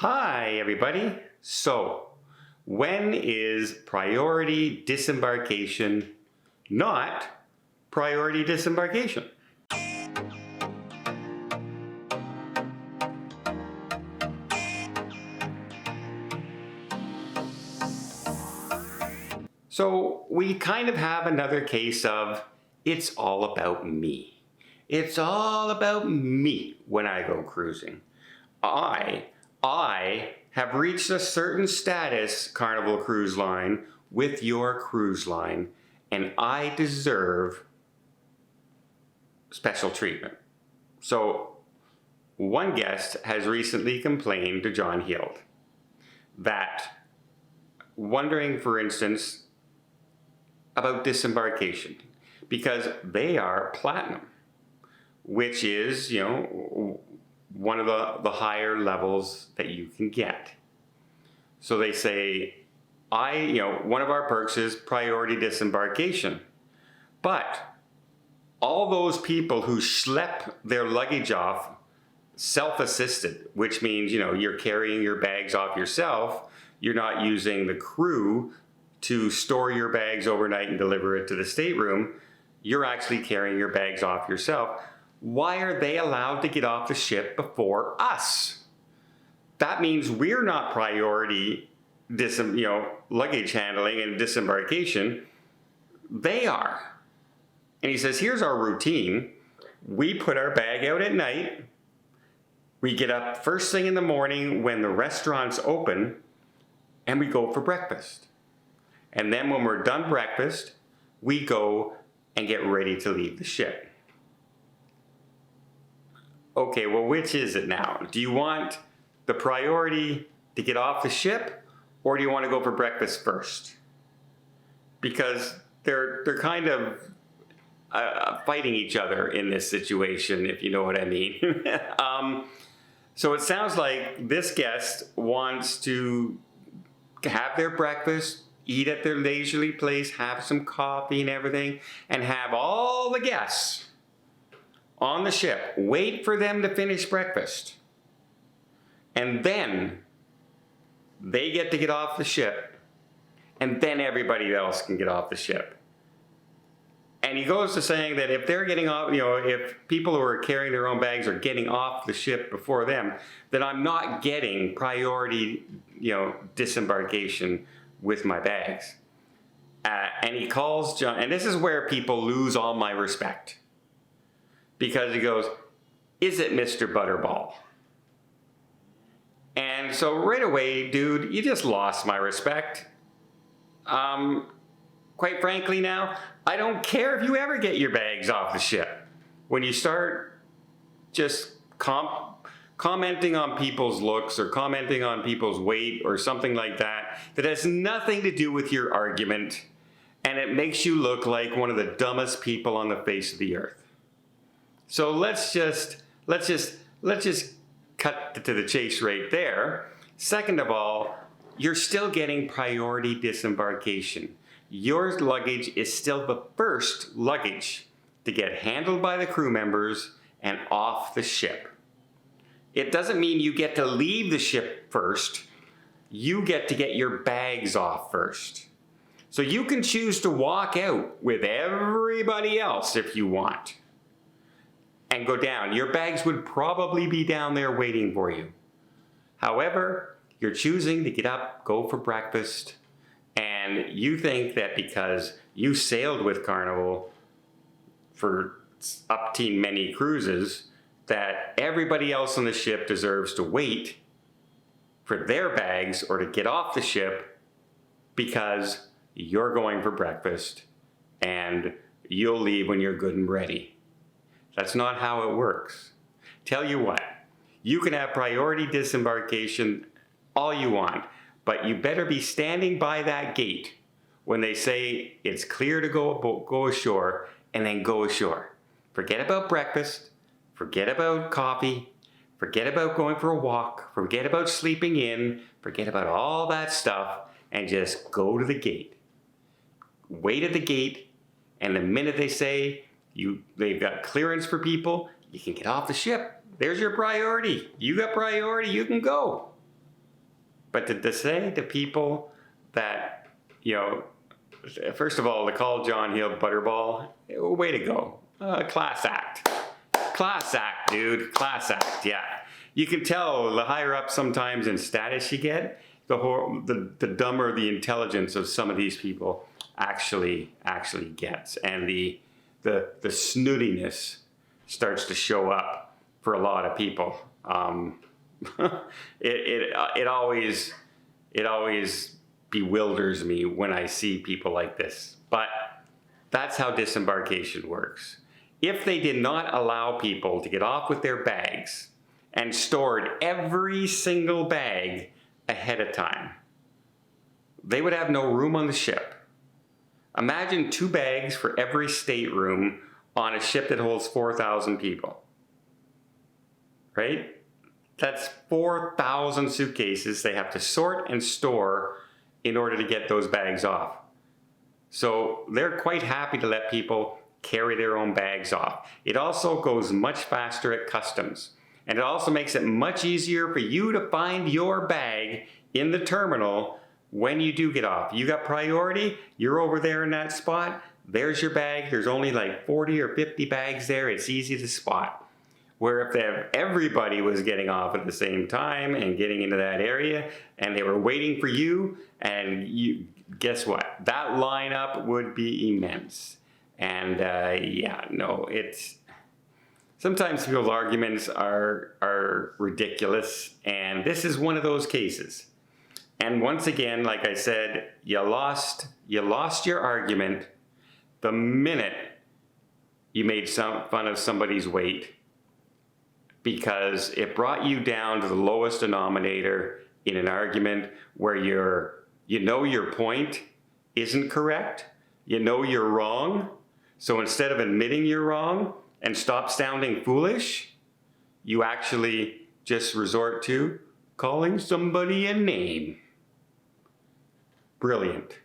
Hi, everybody. So, when is priority disembarkation not priority disembarkation? So, we kind of have another case of it's all about me. It's all about me when I go cruising. I have reached a certain status, Carnival Cruise Line, with your cruise line, and I deserve special treatment. So, one guest has recently complained to John Heald that, wondering, for instance, about disembarkation, because they are platinum, which is, one of the higher levels that you can get. So they say, one of our perks is priority disembarkation. But all those people who schlep their luggage off self-assisted, which means, you're carrying your bags off yourself, you're not using the crew to store your bags overnight and deliver it to the stateroom, you're actually carrying your bags off yourself. Why are they allowed to get off the ship before us? That means we're not priority luggage handling and disembarkation. They are. And he says, here's our routine. We put our bag out at night. We get up first thing in the morning when the restaurants open, and we go for breakfast. And then when we're done breakfast, we go and get ready to leave the ship. Okay, well, which is it now? Do you want the priority to get off the ship, or do you want to go for breakfast first? Because they're kind of fighting each other in this situation, if you know what I mean. So it sounds like this guest wants to have their breakfast, eat at their leisurely place, have some coffee and everything, and have all the guests on the ship wait for them to finish breakfast. And then they get to get off the ship, and then everybody else can get off the ship. And he goes to saying that if they're getting off, if people who are carrying their own bags are getting off the ship before them, then I'm not getting priority, disembarkation with my bags. And he calls John, and this is where people lose all my respect. Because he goes, is it Mr. Butterball? And so right away, dude, you just lost my respect. Quite frankly now, I don't care if you ever get your bags off the ship. When you start just commenting on people's looks or commenting on people's weight or something like that, that has nothing to do with your argument, and it makes you look like one of the dumbest people on the face of the earth. So let's just cut to the chase right there. Second of all, you're still getting priority disembarkation. Your luggage is still the first luggage to get handled by the crew members and off the ship. It doesn't mean you get to leave the ship first. You get to get your bags off first. So you can choose to walk out with everybody else if you want and go down. Your bags would probably be down there waiting for you. However, you're choosing to get up, go for breakfast, and you think that because you sailed with Carnival for up to many cruises, that everybody else on the ship deserves to wait for their bags or to get off the ship because you're going for breakfast and you'll leave when you're good and ready. That's not how it works. Tell you what, you can have priority disembarkation all you want, but you better be standing by that gate when they say it's clear to go ashore, and then go ashore. Forget about breakfast, forget about coffee, forget about going for a walk, forget about sleeping in, forget about all that stuff, and just go to the gate. Wait at the gate, and the minute they say they've got clearance for people, you can get off the ship. There's your priority. You got priority, you can go. But to say to people that, first of all, to call John Hill Butterball, way to go. Class act. Class act, dude. Class act, yeah. You can tell the higher up sometimes in status you get, the dumber the intelligence of some of these people actually gets. And the snootiness starts to show up for a lot of people. It always bewilders me when I see people like this. But that's how disembarkation works. If they did not allow people to get off with their bags and stored every single bag ahead of time, they would have no room on the ship. Imagine 2 bags for every stateroom on a ship that holds 4,000 people. Right? That's 4,000 suitcases they have to sort and store in order to get those bags off. So they're quite happy to let people carry their own bags off. It also goes much faster at customs. And it also makes it much easier for you to find your bag in the terminal when you do get off. You got priority, you're over there in that spot, there's your bag. There's only like 40 or 50 bags there. It's easy to spot. Where if everybody was getting off at the same time and getting into that area and they were waiting for you, and guess what? That lineup would be immense. And sometimes people's arguments are ridiculous, and this is one of those cases. And once again, like I said, you lost your argument the minute you made fun of somebody's weight, because it brought you down to the lowest denominator in an argument where your point isn't correct, you're wrong. So instead of admitting you're wrong and stop sounding foolish, you actually just resort to calling somebody a name. Brilliant.